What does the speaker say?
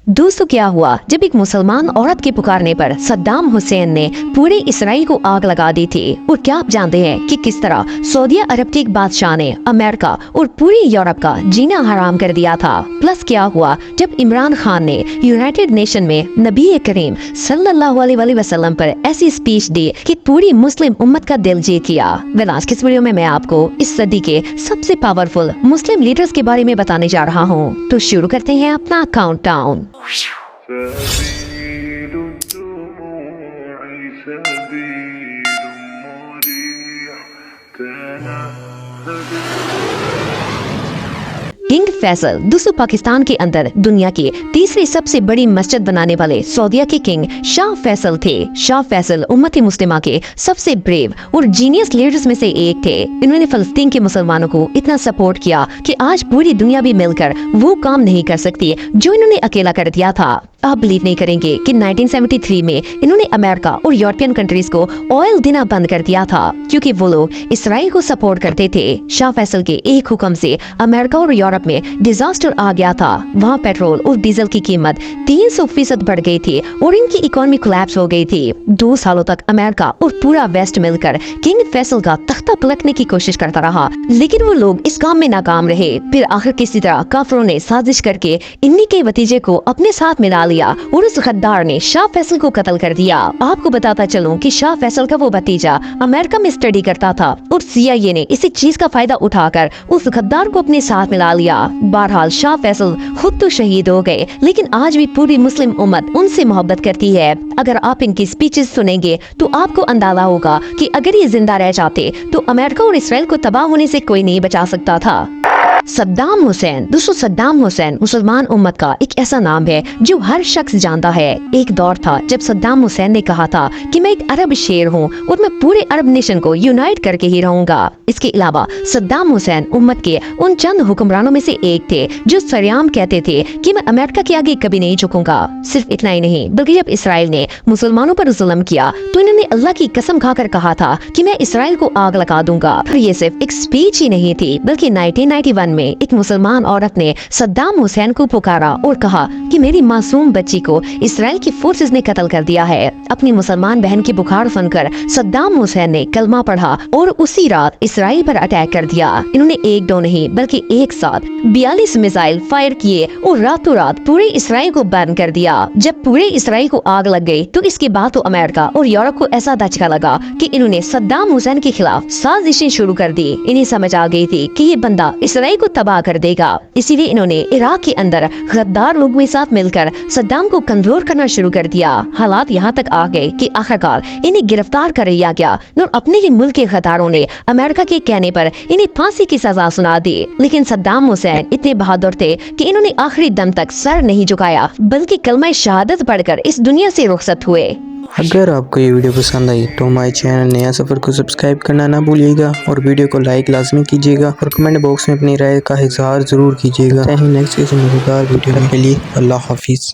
दोस्तों, क्या हुआ जब एक मुसलमान औरत के पुकारने पर सद्दाम हुसैन ने पूरे इसराइल को आग लगा दी थी। और क्या आप जानते हैं कि किस तरह सऊदी अरब के एक बादशाह ने अमेरिका और पूरी यूरोप का जीना हराम कर दिया था। प्लस क्या हुआ जब इमरान खान ने यूनाइटेड नेशन में नबी करीम सल्लल्लाहु अलैहि वसल्लम पर ऐसी स्पीच दी कि पूरी मुस्लिम उम्मत का दिल जीत लिया। आज की इस वीडियो में मैं आपको इस सदी के सबसे पावरफुल मुस्लिम लीडर्स के बारे में बताने जा रहा हूँ। तो शुरू करते हैं अपना काउंटडाउन। किंग फैसल दोस्तों, पाकिस्तान के अंदर दुनिया की तीसरी सबसे बड़ी मस्जिद बनाने वाले सऊदीया के किंग शाह फैसल थे। शाह फैसल उम्मत मुस्लिमा के सबसे ब्रेव और जीनियस लीडर्स में से एक थे। इन्होंने फलस्तीन के मुसलमानों को इतना सपोर्ट किया कि आज पूरी दुनिया भी मिलकर वो काम नहीं कर सकती जो इन्होंने अकेला कर दिया था। आप बिलीव नहीं करेंगे कि 1973 में इन्होंने अमेरिका और यूरोपियन कंट्रीज को ऑयल देना बंद कर दिया था क्योंकि वो लोग इसराइल को सपोर्ट करते थे। शाह फैसल के एक हुक्म से अमेरिका और यूरोप में डिजास्टर आ गया था। वहाँ पेट्रोल और डीजल की कीमत 300% बढ़ गई थी और इनकी इकोनॉमी कोलैप्स हो गई थी। 2 सालों तक अमेरिका और पूरा वेस्ट मिलकर किंग फैसल का तख्ता पलटने की कोशिश करता रहा, लेकिन वो लोग इस काम में नाकाम रहे। फिर आखिर किसी तरह काफिरों ने साजिश करके इन्हीं के भतीजे को अपने साथ मिला लिया और उस गद्दार ने शाह फैसल को कत्ल कर दिया। आपको बताता चलूं कि शाह फैसल का वो भतीजा अमेरिका में स्टडी करता था और CIA ने इसी चीज का फायदा उठाकर उस गद्दार को अपने साथ मिला लिया। बहरहाल शाह फैसल खुद तो शहीद हो गए, लेकिन आज भी पूरी मुस्लिम उम्मत उनसे मोहब्बत करती है। अगर आप इनकी स्पीचेस सुनेंगे तो आपको अंदाजा होगा कि अगर ये जिंदा रह जाते तो अमेरिका और इसराइल को तबाह होने से कोई नहीं बचा सकता था। सद्दाम हुसैन दोस्तों, सद्दाम हुसैन मुसलमान उम्मत का एक ऐसा नाम है जो हर शख्स जानता है। एक दौर था जब सद्दाम हुसैन ने कहा था कि मैं एक अरब शेर हूँ और मैं पूरे अरब नेशन को यूनाइट करके ही रहूंगा। इसके अलावा सद्दाम हुसैन उम्मत के उन चंद हुक्मरानों में से एक थे जो सरेआम कहते थे कि मैं अमेरिका के आगे कभी नहीं झुकूंगा। सिर्फ इतना ही नहीं, बल्कि जब इसराइल ने मुसलमानों पर जुल्म किया तो इन्होंने अल्लाह की कसम खाकर कहा था कि मैं इसराइल को आग लगा दूंगा। और ये सिर्फ एक स्पीच ही नहीं थी, बल्कि 1991 में एक मुसलमान औरत ने सद्दाम हुसैन को पुकारा और कहा कि मेरी मासूम बच्ची को इसराइल की फोर्सेस ने कत्ल कर दिया है। अपनी मुसलमान बहन की पुकार सुनकर सद्दाम हुसैन ने कलमा पढ़ा और उसी रात इसराइल पर अटैक कर दिया। इन्होंने एक दो नहीं बल्कि एक साथ 42 मिसाइल फायर किए और रातों रात पूरे इसराइल को बर्न कर दिया। जब पूरे इसराइल को आग लग गई तो इसके बाद तो अमेरिका और यूरोप को ऐसा धचका लगा कि इन्होंने सद्दाम हुसैन के खिलाफ साजिशें शुरू कर दी। इन्हें समझ आ गई थी कि ये बंदा इसराइल को तबाह कर देगा, इसीलिए इन्होंने इराक के अंदर गद्दार लोगों के साथ मिलकर सद्दाम को कमजोर करना शुरू कर दिया। हालात यहाँ तक आ गए कि आखिरकार इन्हें गिरफ्तार कर लिया गया और अपने ही मुल्क के गद्दारों ने अमेरिका के कहने पर इन्हें फांसी की सजा सुना दी। लेकिन सद्दाम हुसैन इतने बहादुर थे कि इन्होंने आखिरी दम तक सर नहीं झुकाया, बल्कि कलमा शहादत पढ़कर इस दुनिया से रुखसत हुए। अगर आपको ये वीडियो पसंद आई तो हमारे चैनल नया सफ़र को सब्सक्राइब करना ना भूलिएगा और वीडियो को लाइक लाजमी कीजिएगा और कमेंट बॉक्स में अपनी राय का इजहार ज़रूर कीजिएगा। नेक्स्ट किसी मज़ेदार वीडियो के लिए अल्लाह हाफिज़।